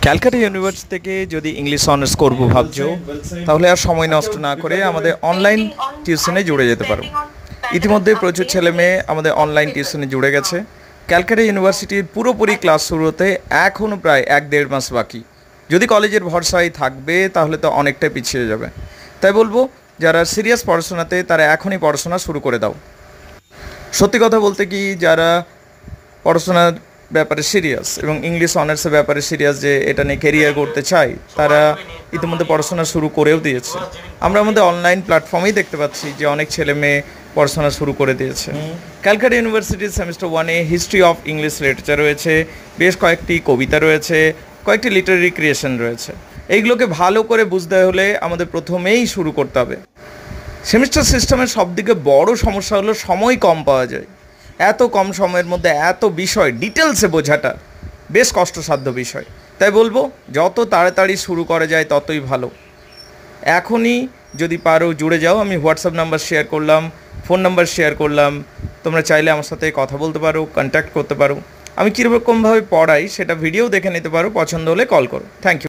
Calcutta university থেকে যদি English honours করবো ভাবছো, তাহলে আর সময় নষ্ট না করে আমাদের অনলাইন টিউশনে জুড়ে যেতে পারো। ইতিমধ্যে প্রচুর ছেলে মেয়ে আমাদের অনলাইন টিউশনে জুড়ে গেছে। ক্যালকাটা ইউনিভার্সিটির পুরোপুরি ক্লাস শুরু হতে এখনও প্রায় 1-1.5 মাস বাকি। যদি কলেজের ভরসায় থাকবে তাহলে তো অনেকটাই পিছিয়ে যাবে। তাই বলবো, যারা সিরিয়াস পড়াশোনাতে তারা এখনই পড়াশোনা শুরু করে দাও। সত্যি কথা বলতে কি, যারা পড়াশোনার ব্যাপারে সিরিয়াস এবং ইংলিশ অনার্সের ব্যাপারে সিরিয়াস, যে এটা নিয়ে কেরিয়ার করতে চাই, তারা ইতিমধ্যে পড়াশোনা শুরু করেও দিয়েছে। আমরা আমাদের অনলাইন প্ল্যাটফর্মেই দেখতে পাচ্ছি যে অনেক ছেলে মেয়ে পড়াশোনা শুরু করে দিয়েছে। ক্যালকাটা ইউনিভার্সিটির সেমিস্টার 1-এ হিস্ট্রি অফ ইংলিশ লিটারেচার রয়েছে, বেশ কয়েকটি কবিতা রয়েছে, কয়েকটি লিটারারি ক্রিয়েশন রয়েছে। এইগুলোকে ভালো করে বুঝতে হলে আমাদের প্রথমেই শুরু করতে হবে। সেমিস্টার সিস্টেমের সবদিকে বড় সমস্যা হলো সময় কম পাওয়া যায়। এত কম সময়ের মধ্যে এত বিষয় ডিটেলসে বোঝাটা বেশ কষ্টসাধ্য বিষয়। তাই বলবো, যত তাড়াতাড়ি শুরু করা যায় ততই ভালো। এখনই যদি পারো জুড়ে যাও। আমি হোয়াটসঅ্যাপ নাম্বার শেয়ার করলাম, ফোন নাম্বার শেয়ার করলাম। তোমরা চাইলে আমার সাথে কথা বলতে পারো, কন্ট্যাক্ট করতে পারো। আমি কীরকমভাবে পড়াই সেটা ভিডিও দেখে নিতে পারো। পছন্দ হলে কল করো। Thank you.